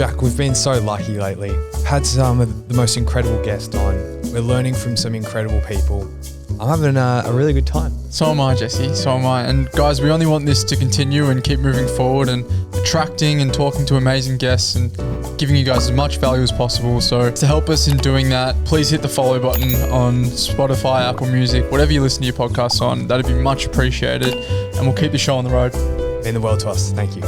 Jack, we've been so lucky lately. Had some of the most incredible guests on. We're learning from some incredible people. I'm having a really good time. So am I, Jesse. So am I. And guys, we only want this to continue and keep moving forward and attracting and talking to amazing guests and giving you guys as much value as possible. So to help us in doing that, please hit the follow button on Spotify, Apple Music, whatever you listen to your podcasts on. That'd be much appreciated. And we'll keep the show on the road. Mean the world to us. Thank you.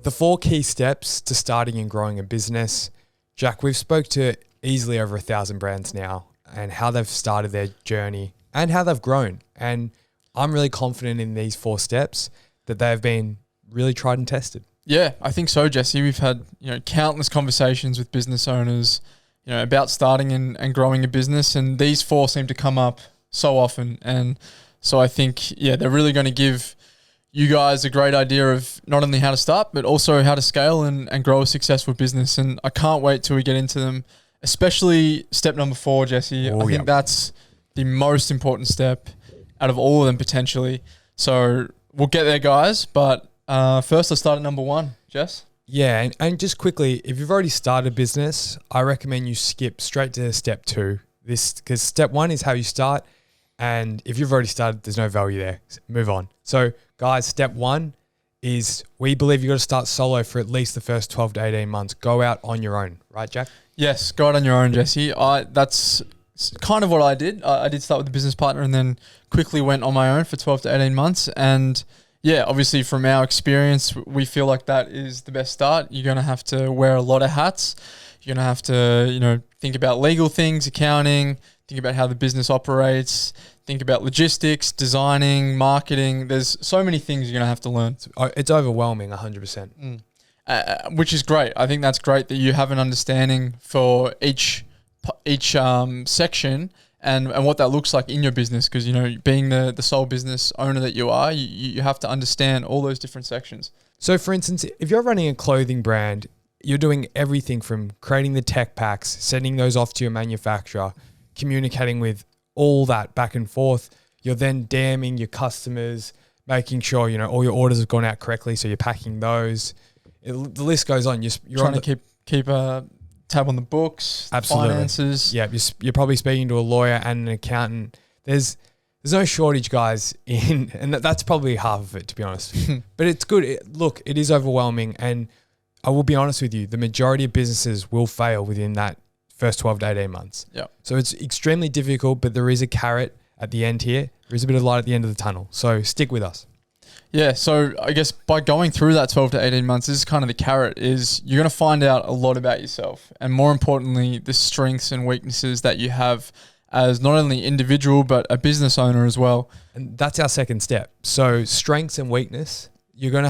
The 4 key steps to starting and growing a business. Jack, we've spoke to easily over 1,000 brands now and how they've started their journey and how they've grown. And I'm really confident in these 4 steps that they've been really tried and tested. Yeah, I think so, Jesse. We've had, countless conversations with business owners, about starting and growing a business. And these 4 seem to come up so often. And so I think, they're really going to give you guys a great idea of not only how to start, but also how to scale and grow a successful business. And I can't wait till we get into them, especially step number 4, Jesse. I think that's the most important step out of all of them potentially. So we'll get there, guys. But first, let's start at number 1, Jess. Yeah, and just quickly, if you've already started a business, I recommend you skip straight to step 2. Because step 1 is how you start. And if you've already started, there's no value there. Move on. So guys, step 1 is we believe you've got to start solo for at least the first 12 to 18 months. Go out on your own. Right, Jack? Yes, go out on your own, Jesse. That's kind of what I did. I did start with a business partner and then quickly went on my own for 12 to 18 months. And yeah, obviously from our experience, we feel like that is the best start. You're going to have to wear a lot of hats. You're going to have to, think about legal things, accounting, think about how the business operates, think about logistics, designing, marketing. There's so many things you're going to have to learn. It's overwhelming, 100%. Which is great. I think that's great that you have an understanding for each section and what that looks like in your business. Because, being the sole business owner that you are, you have to understand all those different sections. So for instance, if you're running a clothing brand, you're doing everything from creating the tech packs, sending those off to your manufacturer, communicating with all that back and forth. You're then DMing your customers, making sure, all your orders have gone out correctly. So you're packing those. The list goes on. You're trying to keep a tab on the books, absolutely. Finances. Yeah, you're probably speaking to a lawyer and an accountant. There's no shortage, guys, and that's probably half of it, to be honest. But it's good. It is overwhelming. And I will be honest with you, the majority of businesses will fail within that first 12 to 18 months. Yeah. So it's extremely difficult, but there is a carrot at the end here. There is a bit of light at the end of the tunnel. So stick with us. Yeah. So I guess by going through that 12 to 18 months, this is kind of the carrot, is you're going to find out a lot about yourself and more importantly, the strengths and weaknesses that you have as not only individual, but a business owner as well. And that's our second step. So strengths and weakness. You're going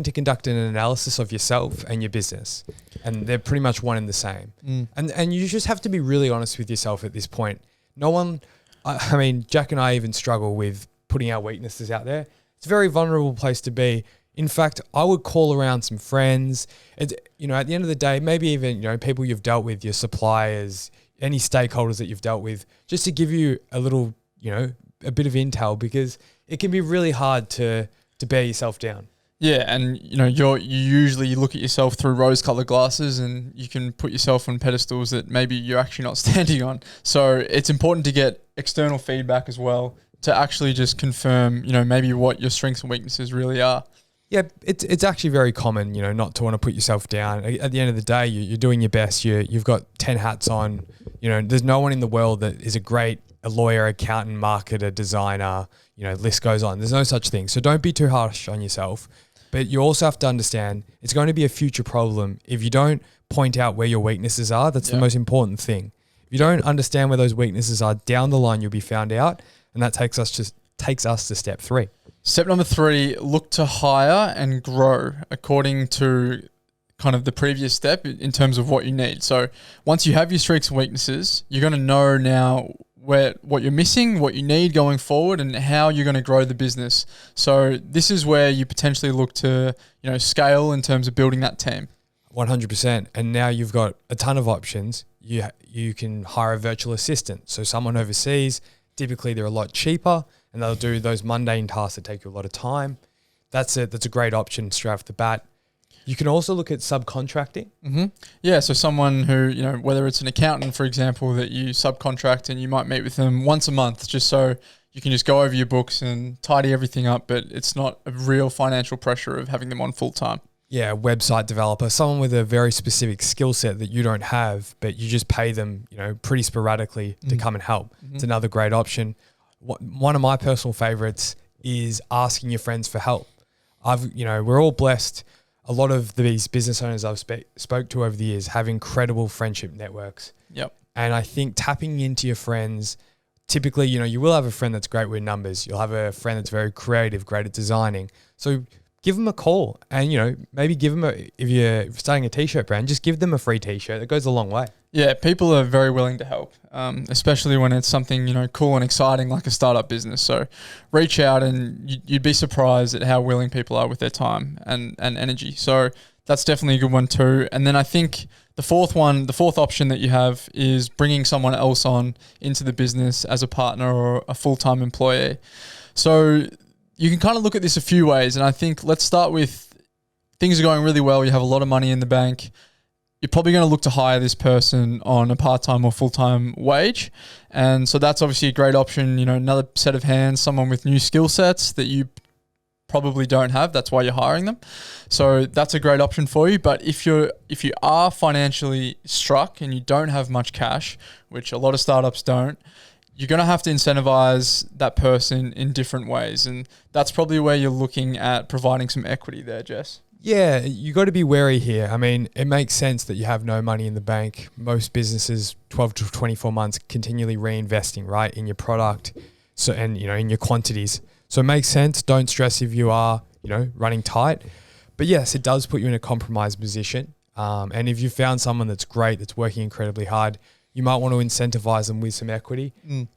to conduct an analysis of yourself and your business, and they're pretty much one and the same. And you just have to be really honest with yourself at this point. No one, Jack and I even struggle with putting our weaknesses out there. It's a very vulnerable place to be. In fact, I would call around some friends. At the end of the day, maybe even people you've dealt with, your suppliers, any stakeholders that you've dealt with, just to give you a little, a bit of intel, because it can be really hard to bear yourself down. Yeah, and you usually look at yourself through rose-colored glasses, and you can put yourself on pedestals that maybe you're actually not standing on. So it's important to get external feedback as well to actually just confirm, maybe what your strengths and weaknesses really are. Yeah, it's actually very common, not to want to put yourself down. At the end of the day, you're doing your best. You've got 10 hats on. There's no one in the world that is a lawyer, accountant, marketer, designer, list goes on. There's no such thing. So don't be too harsh on yourself. But you also have to understand it's going to be a future problem if you don't point out where your weaknesses are. That's the most important thing. If you don't understand where those weaknesses are, down the line you'll be found out, and that takes us to step 3. Step number 3, look to hire and grow according to kind of the previous step in terms of what you need. So once you have your strengths and weaknesses, you're going to know now what you're missing, what you need going forward, and how you're going to grow the business. So this is where you potentially look to, scale in terms of building that team. 100%. And now you've got a ton of options. You can hire a virtual assistant. So someone overseas, typically they're a lot cheaper and they'll do those mundane tasks that take you a lot of time. that's a great option straight off the bat. You can also look at subcontracting. Mm-hmm. Yeah, so someone who, you know, whether it's an accountant, for example, that you subcontract and you might meet with them once a month just so you can just go over your books and tidy everything up, but it's not a real financial pressure of having them on full time. Yeah, website developer, someone with a very specific skill set that you don't have, but you just pay them, you know, pretty sporadically to come and help. Mm-hmm. It's another great option. One of my personal favorites is asking your friends for help. We're all blessed. A lot of these business owners I've spoke to over the years have incredible friendship networks. Yep. And I think tapping into your friends, typically, you know, you will have a friend that's great with numbers. You'll have a friend that's very creative, great at designing. So give them a call and, you know, maybe give them if you're starting a t-shirt brand, just give them a free t-shirt. It goes a long way. Yeah, people are very willing to help, especially when it's something, you know, cool and exciting like a startup business. So reach out and you'd be surprised at how willing people are with their time and energy. So that's definitely a good one too. And then I think the fourth option that you have is bringing someone else on into the business as a partner or a full-time employee. So you can kind of look at this a few ways. And I think let's start with things are going really well. You have a lot of money in the bank. You're probably going to look to hire this person on a part-time or full-time wage. And so that's obviously a great option. You know, another set of hands, someone with new skill sets that you probably don't have. That's why you're hiring them. So that's a great option for you. But if you are financially struck and you don't have much cash, which a lot of startups don't, you're going to have to incentivize that person in different ways. And that's probably where you're looking at providing some equity there, Jess. Yeah, you got to be wary here. I mean, it makes sense that you have no money in the bank. Most businesses, 12 to 24 months, continually reinvesting, right, in your product, so and you know in your quantities. So it makes sense. Don't stress if you are, you know, running tight. But yes, it does put you in a compromised position. And if you found someone that's great, that's working incredibly hard, you might want to incentivize them with some equity.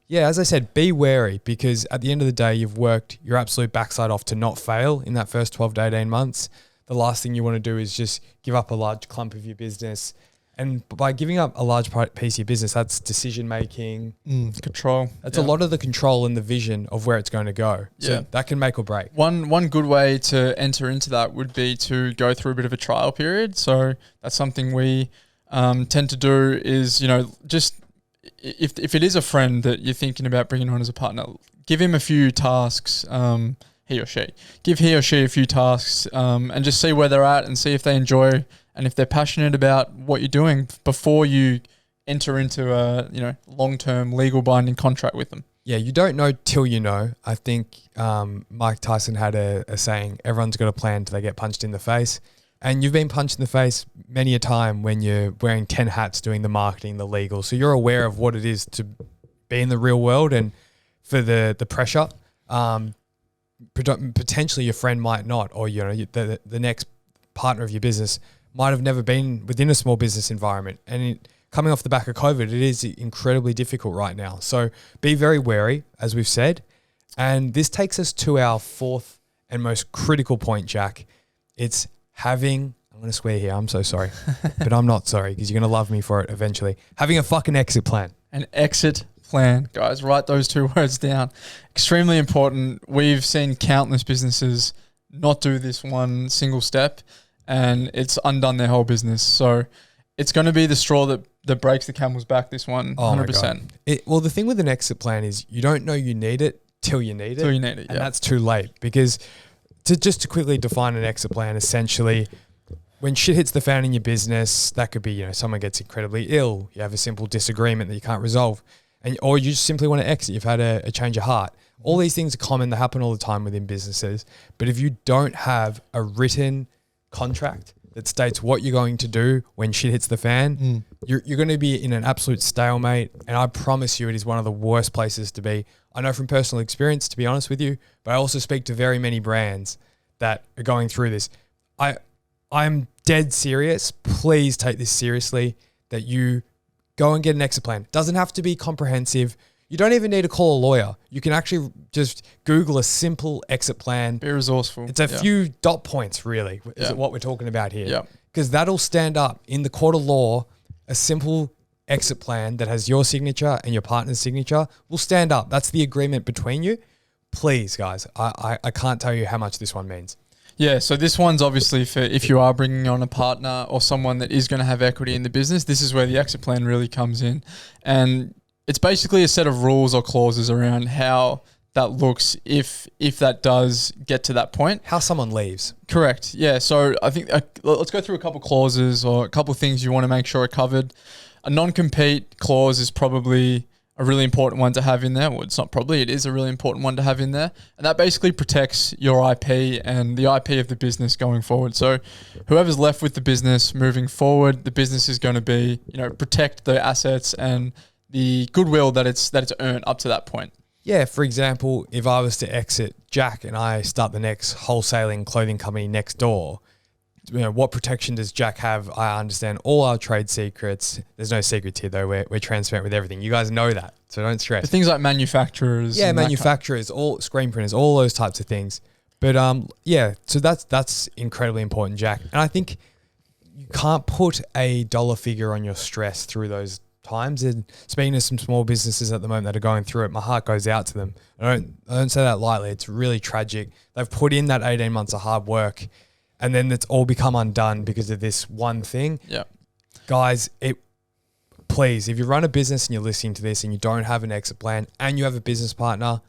Yeah, as I said, be wary because at the end of the day, you've worked your absolute backside off to not fail in that first 12 to 18 months. The last thing you want to do is just give up a large clump of your business. And by giving up a large piece of your business, that's decision-making. Control. That's a lot of the control and the vision of where it's going to go. So that can make or break. One good way to enter into that would be to go through a bit of a trial period. So that's something we tend to do is, you know, just if it is a friend that you're thinking about bringing on as a partner, give him a few tasks, he or she. Give he or she a few tasks and just see where they're at and see if they enjoy and if they're passionate about what you're doing before you enter into a, you know, long-term legal binding contract with them. Yeah, you don't know till you know. I think Mike Tyson had a saying, everyone's got a plan till they get punched in the face. And you've been punched in the face many a time when you're wearing 10 hats doing the marketing, the legal. So you're aware of what it is to be in the real world and for the pressure. Potentially your friend might not, or you know the next partner of your business might have never been within a small business environment. And coming off the back of COVID, it is incredibly difficult right now. So be very wary, as we've said. And this takes us to our fourth and most critical point, Jack. It's having, I'm going to swear here, I'm so sorry, but I'm not sorry because you're going to love me for it eventually. Having a fucking exit plan. An exit plan. Guys, write those two words down. Extremely important. We've seen countless businesses not do this one single step and it's undone their whole business. So it's going to be the straw that breaks the camel's back, this one, 100%. Well, the thing with an exit plan is you don't know you need it till you need it. And that's too late because to quickly define an exit plan, essentially, when shit hits the fan in your business, that could be, you know, someone gets incredibly ill, you have a simple disagreement that you can't resolve, or you just simply want to exit, you've had a change of heart. All these things are common, they happen all the time within businesses. But if you don't have a written contract that states what you're going to do when shit hits the fan, you're going to be in an absolute stalemate. And I promise you it is one of the worst places to be. I know from personal experience, to be honest with you, but I also speak to very many brands that are going through this. I'm dead serious. Please take this seriously, that you go and get an exit plan. It doesn't have to be comprehensive. You don't even need to call a lawyer. You can actually just Google a simple exit plan. Be resourceful. It's a few dot points, really, is what we're talking about here. Yeah. Because that'll stand up in the court of law. A simple exit plan that has your signature and your partner's signature will stand up. That's the agreement between you. Please, guys, I can't tell you how much this one means. Yeah, so this one's obviously for if you are bringing on a partner or someone that is going to have equity in the business. This is where the exit plan really comes in. And it's basically a set of rules or clauses around how that looks if that does get to that point. How someone leaves. Correct. Yeah, so I think let's go through a couple clauses or a couple things you want to make sure are covered. A non-compete clause is probably a really important one to have in there. Well, it's not probably, it is a really important one to have in there. And that basically protects your IP and the IP of the business going forward. So whoever's left with the business moving forward, the business is going to be, protect the assets and the goodwill that it's earned up to that point. Yeah, for example, if I was to exit Jack and I start the next wholesaling clothing company next door, what protection does Jack have? I understand all our trade secrets. There's no secrets here though. We're transparent with everything. You guys know that, so don't stress. But things like manufacturers. Yeah, manufacturers, all screen printers, all those types of things. But so that's incredibly important, Jack. And I think you can't put a dollar figure on your stress through those times. And speaking to some small businesses at the moment that are going through it, my heart goes out to them. I don't say that lightly. It's really tragic. They've put in that 18 months of hard work, and then it's all become undone because of this one thing. Yeah. Guys, please, if you run a business and you're listening to this and you don't have an exit plan and you have a business partner,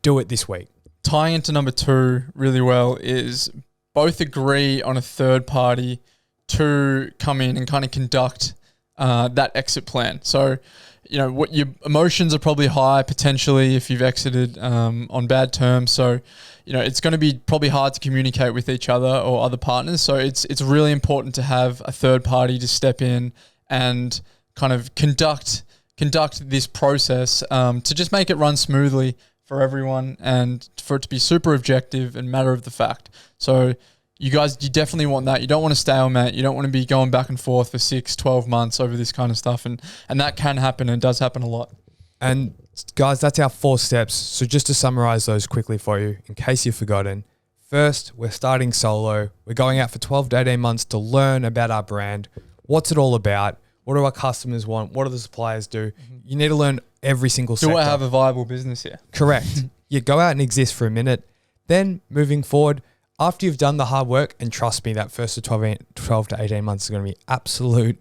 do it this week. Tying into number 2 really well is both agree on a third party to come in and kind of conduct that exit plan. So, what your emotions are probably high potentially if you've exited on bad terms. So, it's going to be probably hard to communicate with each other or other partners. So it's really important to have a third party to step in and kind of conduct this process to just make it run smoothly for everyone and for it to be super objective and matter of the fact. So you definitely want that. You don't want to stalemate. You don't want to be going back and forth for 6-12 months over this kind of stuff. And that can happen and does happen a lot. And guys, that's our 4 steps. So just to summarize those quickly for you, in case you've forgotten. First, we're starting solo. We're going out for 12 to 18 months to learn about our brand. What's it all about? What do our customers want? What do the suppliers do? You need to learn every single sector. Do I have a viable business here? Correct. You go out and exist for a minute. Then moving forward, after you've done the hard work, and trust me, that first 12 to 18 months is going to be absolute,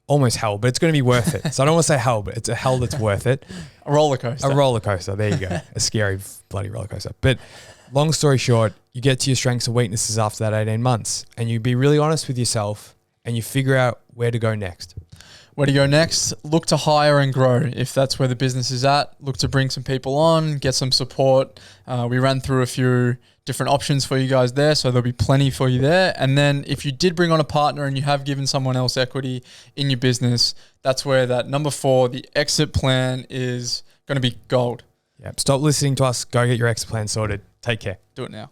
almost hell, but it's going to be worth it. So I don't want to say hell, but it's a hell that's worth it. A roller coaster. A roller coaster. There you go. A scary bloody roller coaster. But long story short, you get to your strengths and weaknesses after that 18 months and you be really honest with yourself and you figure out where to go next. Where to go next? Look to hire and grow. If that's where the business is at, look to bring some people on, get some support. We ran through a few different options for you guys there, so there'll be plenty for you there. And then if you did bring on a partner and you have given someone else equity in your business, that's where that number 4, the exit plan, is going to be gold. Yeah. Stop listening to us. Go get your exit plan sorted. Take care. Do it now.